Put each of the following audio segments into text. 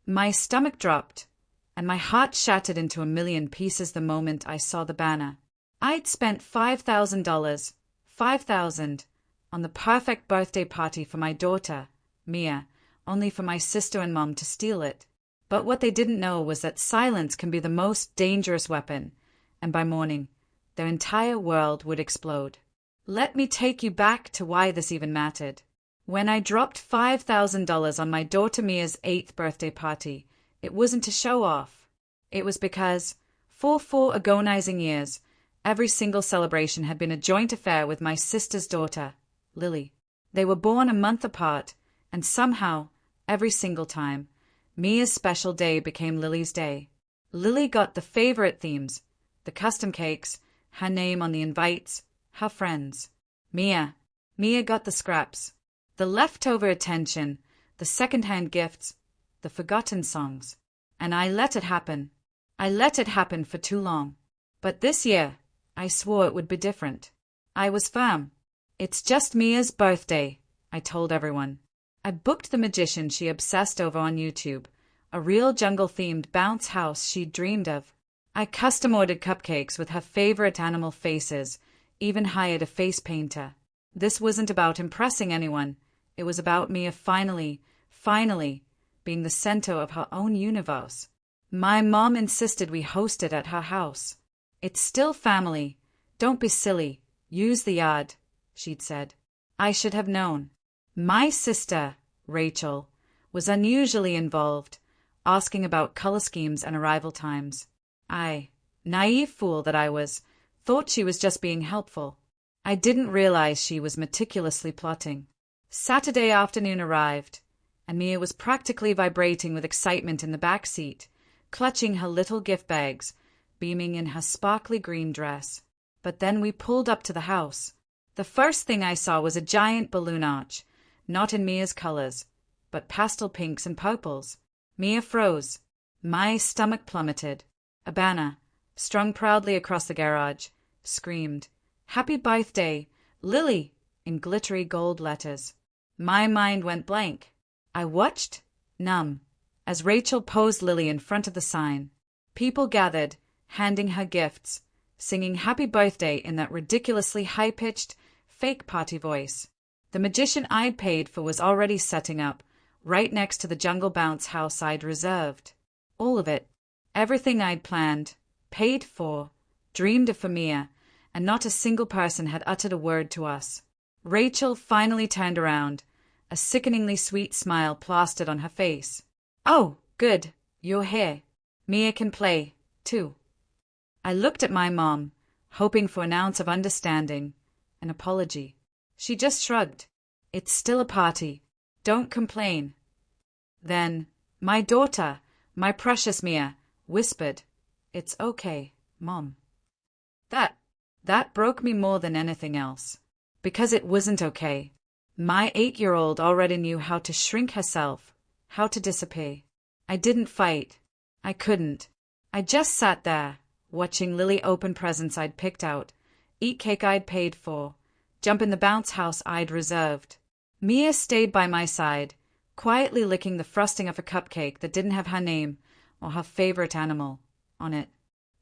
My stomach dropped, and my heart shattered into a million pieces the moment I saw the banner. I'd spent $5,000, 5,000, on the perfect birthday party for my daughter, Mia, only for my sister and mom to steal it. But what they didn't know was that silence can be the most dangerous weapon, and by morning, their entire world would explode. Let me take you back to why this even mattered. When I dropped $5,000 on my daughter Mia's 8th birthday party, it wasn't to show off. It was because, for 4 agonizing years, every single celebration had been a joint affair with my sister's daughter, Lily. They were born a month apart, and somehow, every single time, Mia's special day became Lily's day. Lily got the favorite themes, the custom cakes, her name on the invites, her friends. Mia got the scraps, the leftover attention, the second-hand gifts, the forgotten songs. And I let it happen. I let it happen for too long. But this year, I swore it would be different. I was firm. It's just Mia's birthday, I told everyone. I booked the magician she obsessed over on YouTube, a real jungle-themed bounce house she'd dreamed of. I custom-ordered cupcakes with her favorite animal faces, even hired a face painter. This wasn't about impressing anyone. It was about Mia finally being the center of her own universe. My mom insisted we host it at her house. It's still family. Don't be silly. Use the yard, she'd said. I should have known. My sister, Rachel, was unusually involved, asking about color schemes and arrival times. I, naive fool that I was, thought she was just being helpful. I didn't realize she was meticulously plotting. Saturday afternoon arrived, and Mia was practically vibrating with excitement in the back seat, clutching her little gift bags, beaming in her sparkly green dress. But then we pulled up to the house. The first thing I saw was a giant balloon arch, not in Mia's colors, but pastel pinks and purples. Mia froze. My stomach plummeted. A banner, strung proudly across the garage, screamed, "Happy birthday, Lily," in glittery gold letters. My mind went blank. I watched, numb, as Rachel posed Lily in front of the sign. People gathered, handing her gifts, singing happy birthday in that ridiculously high-pitched, fake party voice. The magician I'd paid for was already setting up, right next to the jungle bounce house I'd reserved. All of it. Everything I'd planned, paid for, dreamed of for Mia, and not a single person had uttered a word to us. Rachel finally turned around, a sickeningly sweet smile plastered on her face. "Oh, good, you're here. Mia can play, too." I looked at my mom, hoping for an ounce of understanding, an apology. She just shrugged. "It's still a party. Don't complain." Then, my daughter, my precious Mia, whispered, "It's okay, Mom." That broke me more than anything else. Because it wasn't okay. My 8-year-old already knew how to shrink herself, how to disappear. I didn't fight. I couldn't. I just sat there, watching Lily open presents I'd picked out, eat cake I'd paid for, jump in the bounce house I'd reserved. Mia stayed by my side, quietly licking the frosting of a cupcake that didn't have her name or her favorite animal on it.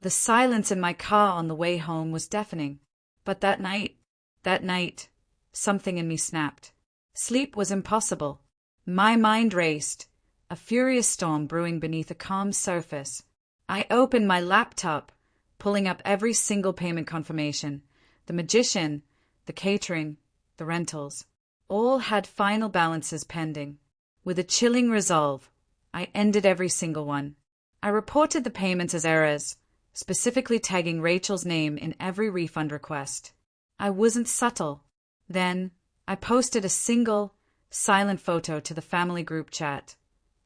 The silence in my car on the way home was deafening. But that night, something in me snapped. Sleep was impossible. My mind raced, a furious storm brewing beneath a calm surface. I opened my laptop, pulling up every single payment confirmation. The magician, the catering, the rentals, all had final balances pending. With a chilling resolve, I ended every single one. I reported the payments as errors, specifically tagging Rachel's name in every refund request. I wasn't subtle. Then, I posted a single, silent photo to the family group chat.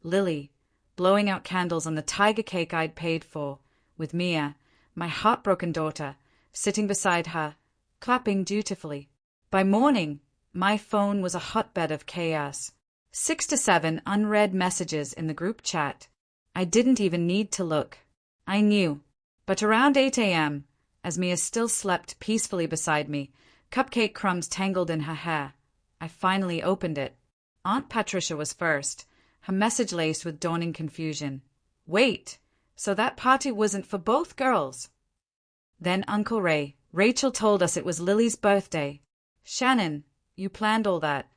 Lily, blowing out candles on the tiger cake I'd paid for, with Mia, my heartbroken daughter, sitting beside her, clapping dutifully. By morning, my phone was a hotbed of chaos. 6 to 7 unread messages in the group chat. I didn't even need to look. I knew. But around 8 a.m., as Mia still slept peacefully beside me, cupcake crumbs tangled in her hair, I finally opened it. Aunt Patricia was first, her message laced with dawning confusion. Wait, so that party wasn't for both girls? Then Uncle Ray, Rachel told us it was Lily's birthday. Shannon, you planned all that.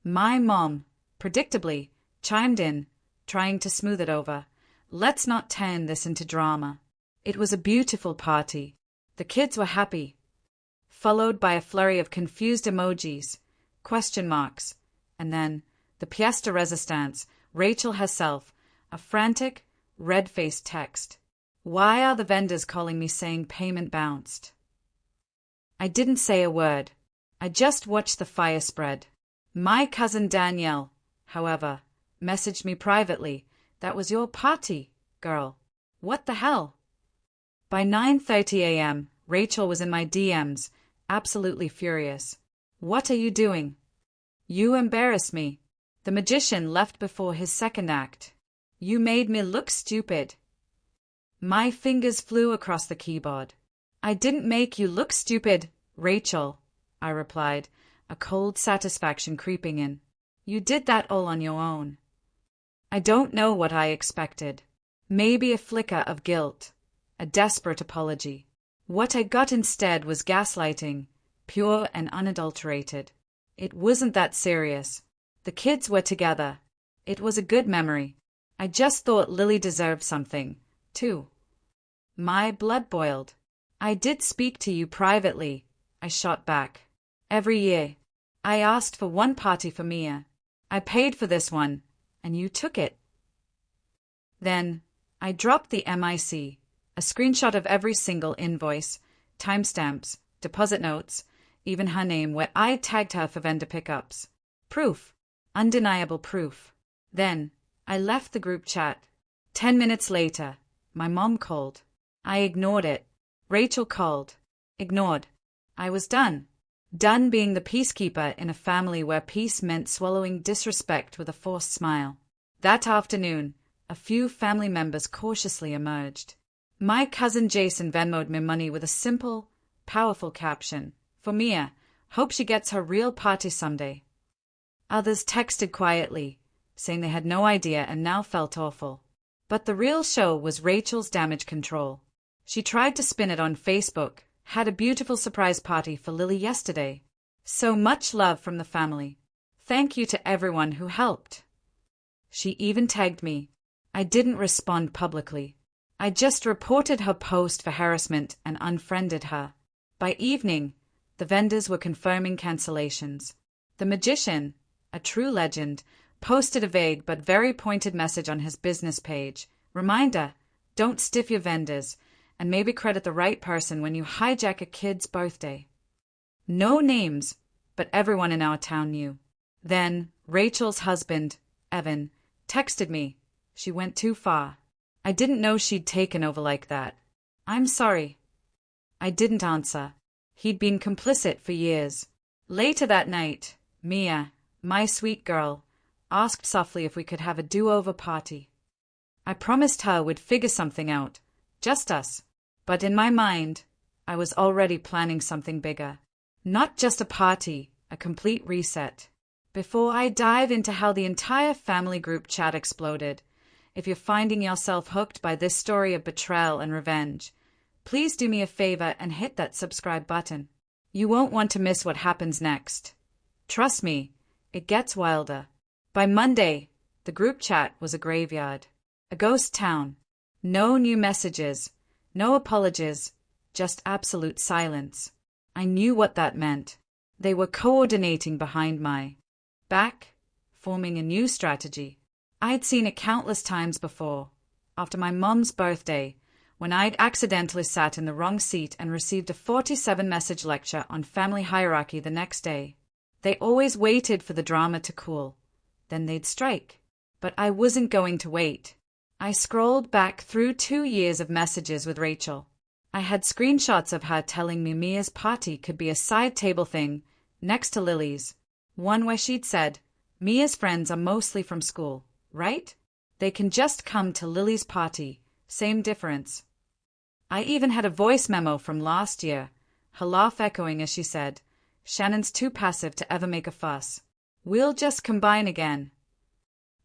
My mom, predictably, chimed in, trying to smooth it over. Let's not turn this into drama. It was a beautiful party. The kids were happy. Followed by a flurry of confused emojis, question marks, and then, the pièce de résistance, Rachel herself, a frantic, red-faced text. Why are the vendors calling me saying payment bounced? I didn't say a word. I just watched the fire spread. My cousin Danielle, however, messaged me privately. That was your party, girl. What the hell? By 9:30 a.m., Rachel was in my DMs, absolutely furious. What are you doing? You embarrass me. The magician left before his second act. You made me look stupid. My fingers flew across the keyboard. I didn't make you look stupid, Rachel, I replied, a cold satisfaction creeping in. You did that all on your own. I don't know what I expected. Maybe a flicker of guilt, a desperate apology. What I got instead was gaslighting, pure and unadulterated. It wasn't that serious. The kids were together. It was a good memory. I just thought Lily deserved something, too. My blood boiled. I did speak to you privately, I shot back. Every year. I asked for one party for Mia. I paid for this one, and you took it. Then, I dropped the MIC, a screenshot of every single invoice, timestamps, deposit notes, even her name where I tagged her for vendor pickups. Proof. Undeniable proof. Then, I left the group chat. 10 minutes later, my mom called. I ignored it. Rachel called. Ignored. I was done. Done being the peacekeeper in a family where peace meant swallowing disrespect with a forced smile. That afternoon, a few family members cautiously emerged. My cousin Jason Venmo'd me money with a simple, powerful caption. For Mia, hope she gets her real party someday. Others texted quietly, saying they had no idea and now felt awful. But the real show was Rachel's damage control. She tried to spin it on Facebook, had a beautiful surprise party for Lily yesterday. So much love from the family. Thank you to everyone who helped. She even tagged me. I didn't respond publicly. I just reported her post for harassment and unfriended her. By evening, the vendors were confirming cancellations. The magician, a true legend, posted a vague but very pointed message on his business page. Reminder, don't stiff your vendors, and maybe credit the right person when you hijack a kid's birthday. No names, but everyone in our town knew. Then, Rachel's husband, Evan, texted me. She went too far. I didn't know she'd taken over like that. I'm sorry. I didn't answer. He'd been complicit for years. Later that night, Mia, my sweet girl, asked softly if we could have a do-over party. I promised her we'd figure something out, just us. But in my mind, I was already planning something bigger. Not just a party, a complete reset. Before I dive into how the entire family group chat exploded, if you're finding yourself hooked by this story of betrayal and revenge, please do me a favor and hit that subscribe button. You won't want to miss what happens next. Trust me, it gets wilder. By Monday, the group chat was a graveyard, a ghost town. No new messages, no apologies, just absolute silence. I knew what that meant. They were coordinating behind my back, forming a new strategy. I'd seen it countless times before, after my mom's birthday, when I'd accidentally sat in the wrong seat and received a 47-message lecture on family hierarchy the next day. They always waited for the drama to cool. Then they'd strike. But I wasn't going to wait. I scrolled back through 2 years of messages with Rachel. I had screenshots of her telling me Mia's party could be a side table thing, next to Lily's. One where she'd said, Mia's friends are mostly from school, right? They can just come to Lily's party, same difference. I even had a voice memo from last year, her laugh echoing as she said, Shannon's too passive to ever make a fuss. We'll just combine again.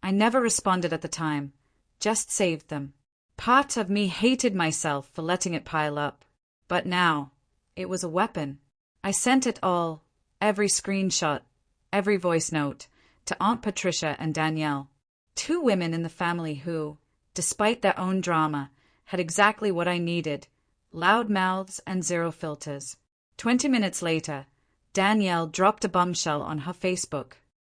I never responded at the time, just saved them. Part of me hated myself for letting it pile up. But now, it was a weapon. I sent it all, every screenshot, every voice note, to Aunt Patricia and Danielle, 2 women in the family who, despite their own drama, had exactly what I needed: loud mouths and zero filters. 20 minutes later, Danielle dropped a bombshell on her Facebook.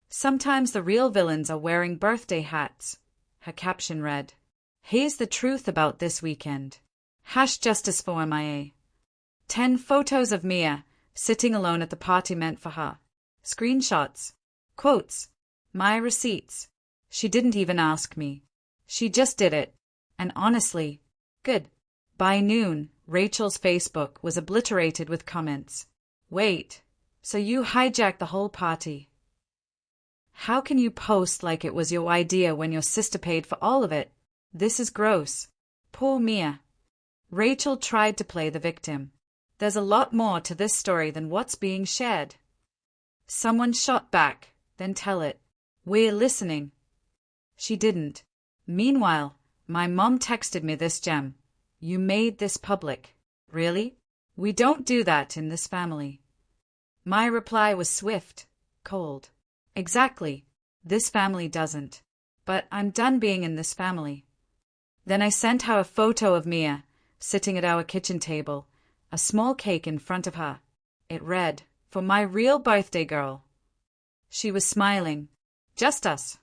"Sometimes the real villains are wearing birthday hats." Her caption read, "Here's the truth about this weekend. #justice for MIA. 10 photos of Mia, sitting alone at the party meant for her. Screenshots. Quotes. My receipts. She didn't even ask me. She just did it. And honestly, good." By noon, Rachel's Facebook was obliterated with comments. "Wait, so you hijacked the whole party? How can you post like it was your idea when your sister paid for all of it? This is gross. Poor Mia." Rachel tried to play the victim. "There's a lot more to this story than what's being shared." Someone shot back, "Then tell it. We're listening." She didn't. Meanwhile, my mom texted me this gem. "You made this public." Really? We don't do that in this family. My reply was swift, cold. Exactly. This family doesn't. But I'm done being in this family. Then I sent her a photo of Mia, sitting at our kitchen table, a small cake in front of her. It read, "For my real birthday girl." She was smiling. "Just us."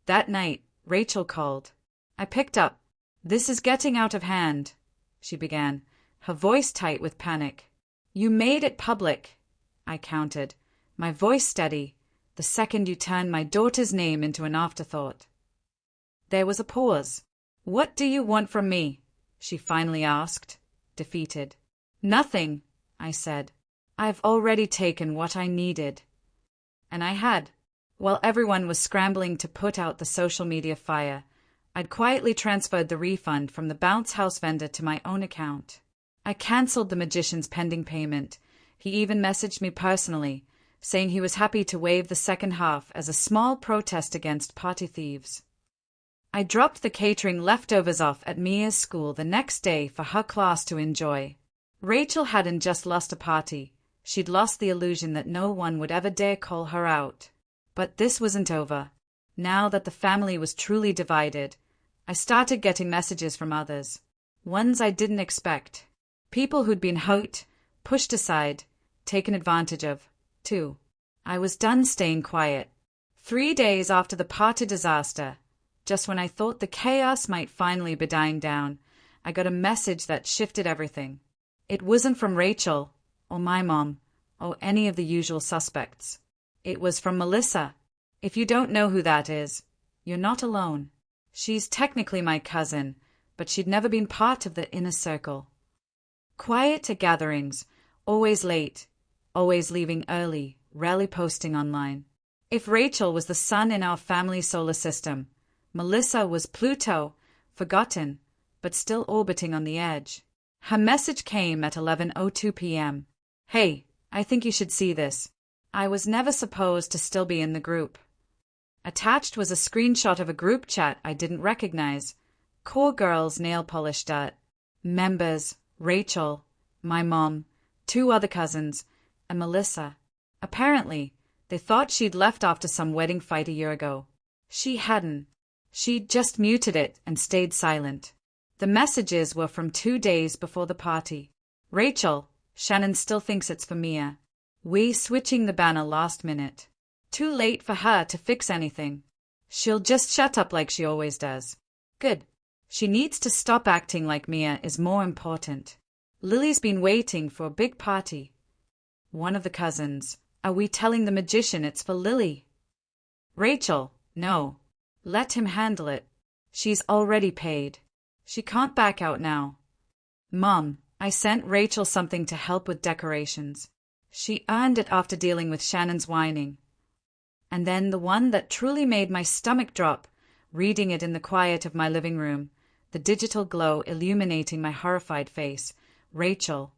That night, Rachel called. I picked up. "This is getting out of hand," she began, her voice tight with panic. "You made it public," I countered, my voice steady, the second you turned my daughter's name into an afterthought. There was a pause. "What do you want from me?" she finally asked, defeated. "Nothing," I said. "I've already taken what I needed." And I had. While everyone was scrambling to put out the social media fire, I'd quietly transferred the refund from the bounce house vendor to my own account. I canceled the magician's pending payment. He even messaged me personally, saying he was happy to waive the second half as a small protest against party thieves. I dropped the catering leftovers off at Mia's school the next day for her class to enjoy. Rachel hadn't just lost a party, she'd lost the illusion that no one would ever dare call her out. But this wasn't over. Now that the family was truly divided, I started getting messages from others. Ones I didn't expect. People who'd been hurt, pushed aside, taken advantage of, too. I was done staying quiet. 3 days after the party disaster, just when I thought the chaos might finally be dying down, I got a message that shifted everything. It wasn't from Rachel, or my mom, or any of the usual suspects. It was from Melissa. If you don't know who that is, you're not alone. She's technically my cousin, but she'd never been part of the inner circle. Quiet at gatherings, always late, always leaving early, rarely posting online. If Rachel was the sun in our family solar system, Melissa was Pluto, forgotten, but still orbiting on the edge. Her message came at 11:02 p.m. "Hey, I think you should see this." I was never supposed to still be in the group. Attached was a screenshot of a group chat I didn't recognize. Core Girls Nail Polish Dirt. Members, Rachel, my mom, 2 other cousins, and Melissa. Apparently, they thought she'd left after some wedding fight a year ago. She hadn't. She'd just muted it and stayed silent. The messages were from 2 days before the party. "Rachel, Shannon still thinks it's for Mia. We switching the banner last minute. Too late for her to fix anything. She'll just shut up like she always does. Good. She needs to stop acting like Mia is more important. Lily's been waiting for a big party." One of the cousins, "Are we telling the magician it's for Lily?" "Rachel, no. Let him handle it. She's already paid. She can't back out now." "Mom, I sent Rachel something to help with decorations. She earned it after dealing with Shannon's whining." And then the one that truly made my stomach drop, reading it in the quiet of my living room, the digital glow illuminating my horrified face. "Rachel,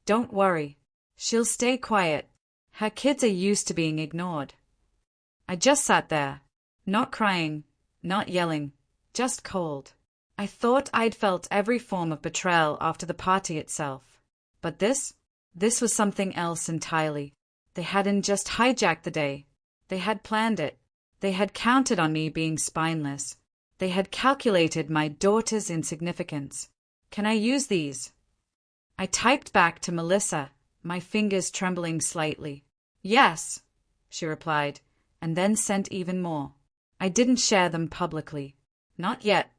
don't worry. She'll stay quiet. Her kids are used to being ignored." I just sat there, not crying, not yelling, just cold. I thought I'd felt every form of betrayal after the party itself. But this was something else entirely. They hadn't just hijacked the day. They had planned it. They had counted on me being spineless. They had calculated my daughter's insignificance. Can I use these? I typed back to Melissa, my fingers trembling slightly. Yes, she replied, and then sent even more. I didn't share them publicly. Not yet.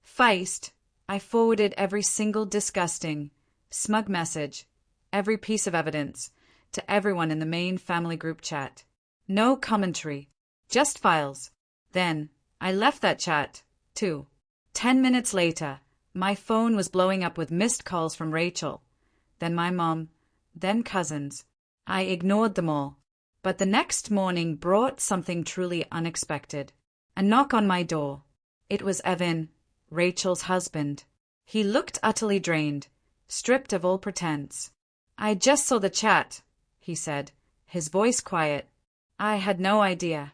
Feist, I forwarded every single disgusting, smug message, every piece of evidence, to everyone in the main family group chat. No commentary, just files. Then, I left that chat, too. 10 minutes later, my phone was blowing up with missed calls from Rachel, then my mom, then cousins. I ignored them all. But the next morning brought something truly unexpected. A knock on my door. It was Evan, Rachel's husband. He looked utterly drained, stripped of all pretense. I just saw the chat, he said, his voice quiet. I had no idea.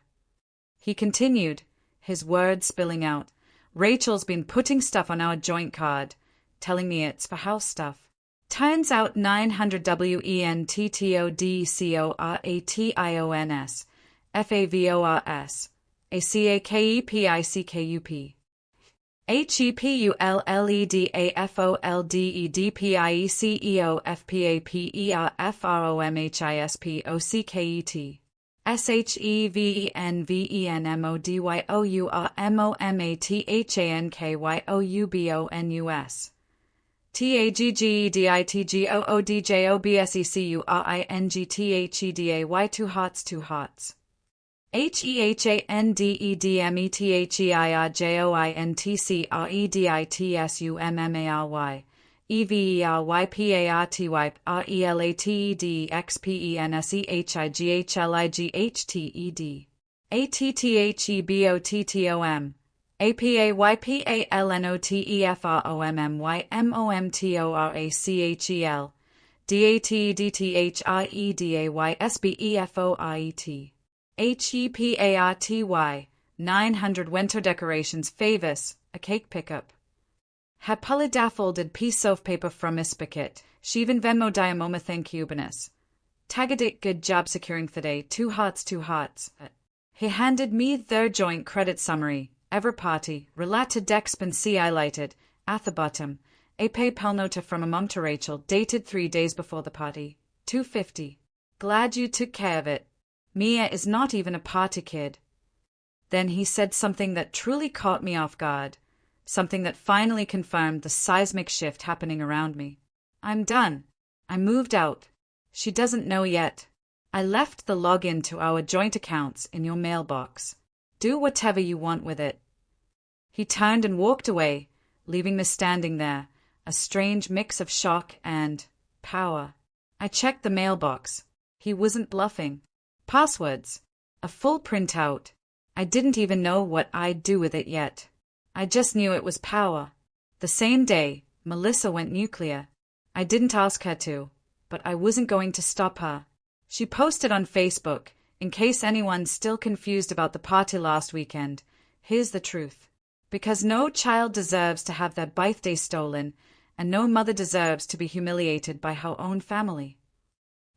He continued, his words spilling out. Rachel's been putting stuff on our joint card, telling me it's for house stuff. Turns out 900 WENTTODCORATIONS FAVORS ACAKEPICKUP HEPULLEDAFOLDEDPIECEOFPAPERFROMHISPOCKET SHEVENVENMODYOURMOMATHANKYOUBONUS TAGGEDITGOODJOBSECURINGTHEDAY 2 hearts HEHANDEDMETHIRGOINTCREDITSUMMARY EVERYPARTYPERELATEDXPENSEHIGHTED ATTHEBOTTOM APAYPALNOTEFROMMYMOMTORACHEL DATDTHREDAYSBEFORET HEPARTY 900 winter decorations favors a cake pickup. Hepulidaffolded piece of paper from Ispicket, Sheven Venmo Diamomathancubanus. Tagadit good job securing today 2 hearts. He handed me their joint credit summary, ever party, related dexpense highlighted, at the bottom, a PayPal note from a mum to Rachel, dated 3 days before the party, $250. Glad you took care of it. Mia is not even a party kid. Then he said something that truly caught me off guard, something that finally confirmed the seismic shift happening around me. I'm done. I moved out. She doesn't know yet. I left the login to our joint accounts in your mailbox. Do whatever you want with it. He turned and walked away, leaving me standing there, a strange mix of shock and power. I checked the mailbox. He wasn't bluffing. Passwords. A full printout. I didn't even know what I'd do with it yet. I just knew it was power. The same day, Melissa went nuclear. I didn't ask her to, but I wasn't going to stop her. She posted on Facebook, in case anyone's still confused about the party last weekend, here's the truth. Because no child deserves to have their birthday stolen, and no mother deserves to be humiliated by her own family.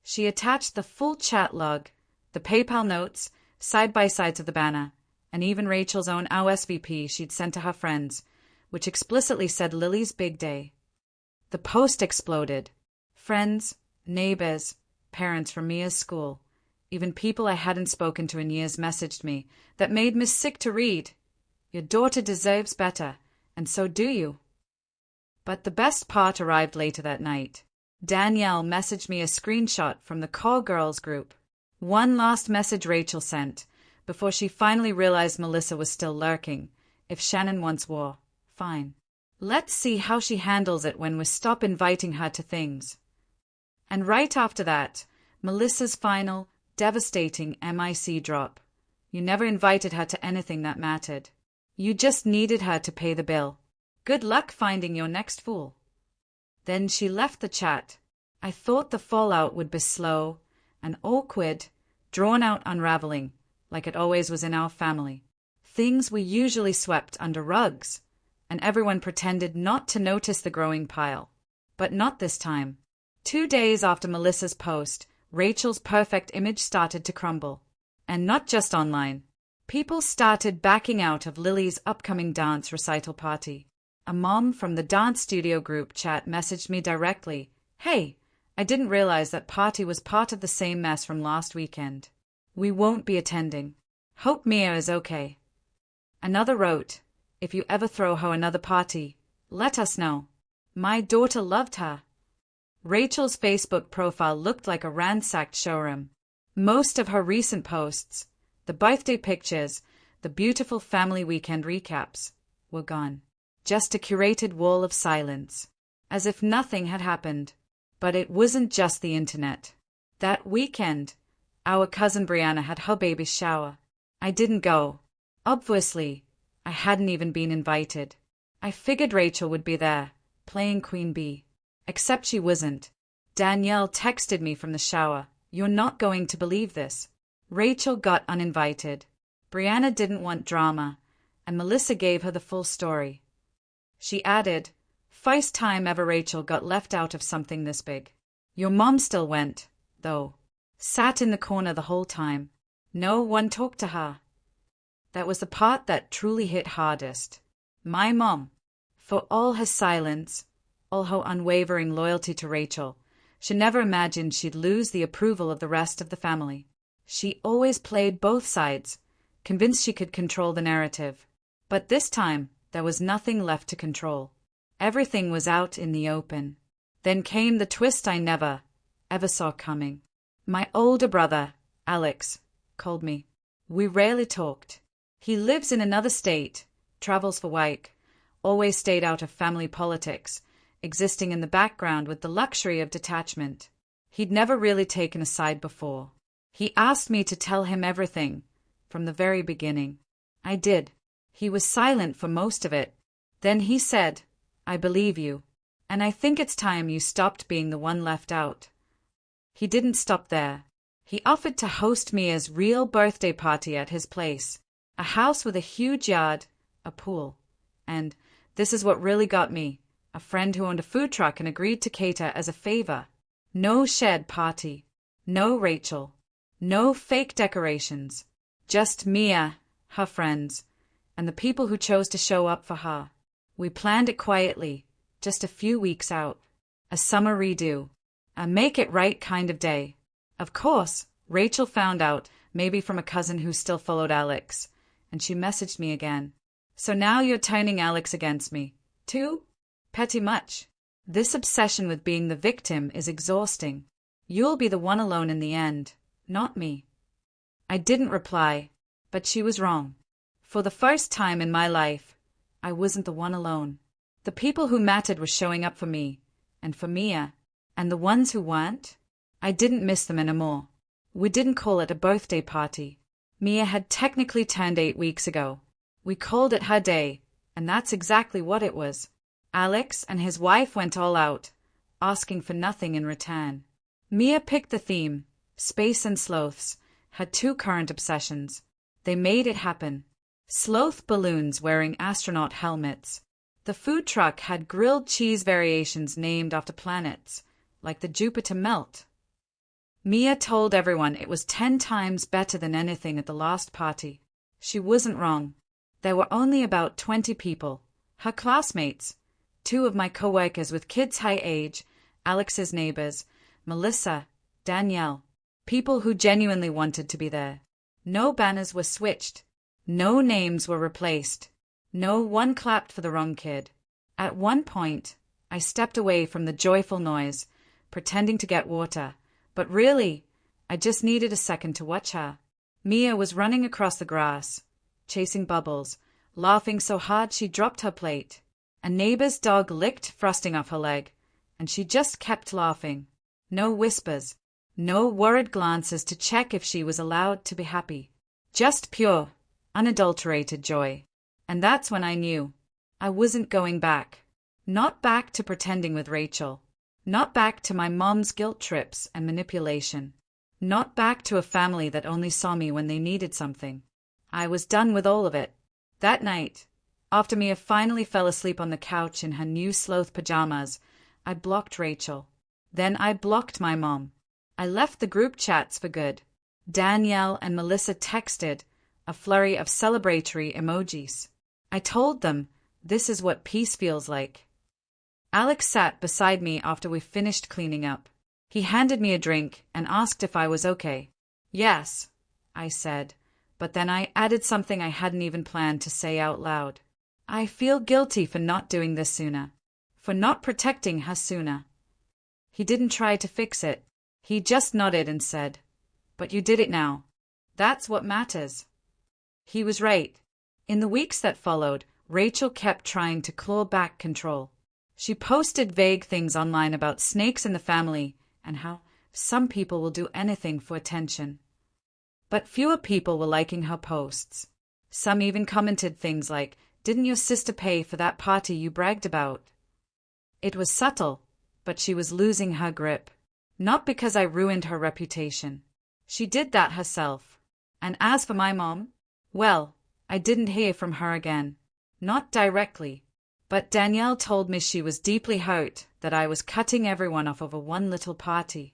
She attached the full chat log, the PayPal notes, side-by-sides of the banner, and even Rachel's own RSVP she'd sent to her friends, which explicitly said Lily's big day. The post exploded. Friends, neighbors, parents from Mia's school, even people I hadn't spoken to in years messaged me, that made me sick to read. Your daughter deserves better, and so do you. But the best part arrived later that night. Danielle messaged me a screenshot from the Call Girls group. One last message Rachel sent, before she finally realized Melissa was still lurking. If Shannon wants war, fine. Let's see how she handles it when we stop inviting her to things. And right after that, Melissa's final, devastating MIC drop. You never invited her to anything that mattered. You just needed her to pay the bill. Good luck finding your next fool. Then she left the chat. I thought the fallout would be slow and awkward, drawn-out unraveling, like it always was in our family. things we usually swept under rugs, and everyone pretended not to notice the growing pile. But not this time. 2 days after Melissa's post, Rachel's perfect image started to crumble. And not just online. People started backing out of Lily's upcoming dance recital party. A mom from the dance studio group chat messaged me directly, "Hey, I didn't realize that party was part of the same mess from last weekend. We won't be attending. Hope Mia is okay." Another wrote, "If you ever throw her another party, let us know. My daughter loved her." Rachel's Facebook profile looked like a ransacked showroom. Most of her recent posts, the birthday pictures, the beautiful family weekend recaps, were gone. Just a curated wall of silence, as if nothing had happened. But it wasn't just the internet. That weekend, our cousin Brianna had her baby's shower. I didn't go. Obviously, I hadn't even been invited. I figured Rachel would be there, playing Queen Bee. Except she wasn't. Danielle texted me from the shower, "You're not going to believe this. Rachel got uninvited." Brianna didn't want drama, and Melissa gave her the full story. She added, "First time ever Rachel got left out of something this big. Your mom still went, though. Sat in the corner the whole time. No one talked to her." That was the part that truly hit hardest. My mom, for all her silence, all her unwavering loyalty to Rachel, she never imagined she'd lose the approval of the rest of the family. She always played both sides, convinced she could control the narrative. But this time, there was nothing left to control. Everything was out in the open. Then came the twist I never, ever saw coming. My older brother, Alex, called me. We rarely talked. He lives in another state, travels for work, always stayed out of family politics, existing in the background with the luxury of detachment. He'd never really taken a side before. He asked me to tell him everything, from the very beginning. I did. He was silent for most of it. Then he said, "I believe you, and I think it's time you stopped being the one left out." He didn't stop there. He offered to host Mia's real birthday party at his place, a house with a huge yard, a pool, and, this is what really got me, a friend who owned a food truck and agreed to cater as a favor. No shed party, no Rachel, no fake decorations, just Mia, her friends, and the people who chose to show up for her. We planned it quietly, just a few weeks out. A summer redo. A make-it-right kind of day. Of course, Rachel found out, maybe from a cousin who still followed Alex, and she messaged me again. "So now you're turning Alex against me, too?" "Pretty much. This obsession with being the victim is exhausting. You'll be the one alone in the end, not me." I didn't reply, but she was wrong. For the first time in my life, I wasn't the one alone. The people who mattered were showing up for me, and for Mia, and the ones who weren't, I didn't miss them anymore. We didn't call it a birthday party. Mia had technically turned 8 weeks ago. We called it her day, and that's exactly what it was. Alex and his wife went all out, asking for nothing in return. Mia picked the theme, space and sloths, her 2 current obsessions. They made it happen. Sloth balloons wearing astronaut helmets. The food truck had grilled cheese variations named after planets, like the Jupiter melt. Mia told everyone it was 10 times better than anything at the last party. She wasn't wrong. There were only about 20 people, her classmates, 2 of my co-workers with kids her age, Alex's neighbors, Melissa, Danielle, people who genuinely wanted to be there. No banners were switched. No names were replaced. No one clapped for the wrong kid. At one point, I stepped away from the joyful noise, pretending to get water, but really, I just needed a second to watch her. Mia was running across the grass, chasing bubbles, laughing so hard she dropped her plate. A neighbor's dog licked frosting off her leg, and she just kept laughing. No whispers, no worried glances to check if she was allowed to be happy. Just pure, unadulterated joy. And that's when I knew I wasn't going back. Not back to pretending with Rachel. Not back to my mom's guilt trips and manipulation. Not back to a family that only saw me when they needed something. I was done with all of it. That night, after Mia finally fell asleep on the couch in her new sloth pajamas, I blocked Rachel. Then I blocked my mom. I left the group chats for good. Danielle and Melissa texted, a flurry of celebratory emojis. I told them, this is what peace feels like. Alex sat beside me after we finished cleaning up. He handed me a drink and asked if I was okay. Yes, I said, but then I added something I hadn't even planned to say out loud. I feel guilty for not doing this sooner. For not protecting her sooner. He didn't try to fix it. He just nodded and said, but you did it now. That's what matters. He was right. In the weeks that followed, Rachel kept trying to claw back control. She posted vague things online about snakes in the family and how some people will do anything for attention. But fewer people were liking her posts. Some even commented things like, "Didn't your sister pay for that party you bragged about?" It was subtle, but she was losing her grip. Not because I ruined her reputation. She did that herself. And as for my mom, well, I didn't hear from her again. Not directly. But Danielle told me she was deeply hurt that I was cutting everyone off over one little party.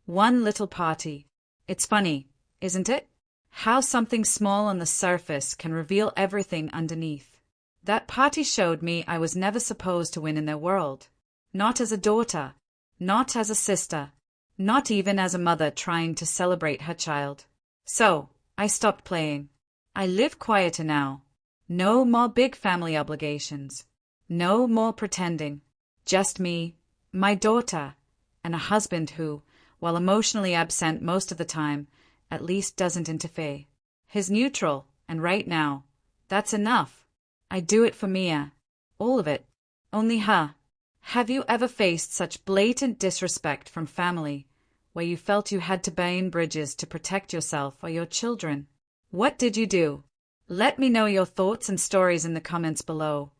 One little party. It's funny, isn't it? How something small on the surface can reveal everything underneath. That party showed me I was never supposed to win in their world. Not as a daughter. Not as a sister. Not even as a mother trying to celebrate her child. So, I stopped playing. I live quieter now. No more big family obligations. No more pretending. Just me, my daughter, and a husband who, while emotionally absent most of the time, at least doesn't interfere. He's neutral, and right now, that's enough. I do it for Mia. All of it. Only her. Have you ever faced such blatant disrespect from family, where you felt you had to burn bridges to protect yourself or your children? What did you do? Let me know your thoughts and stories in the comments below.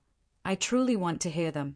I truly want to hear them.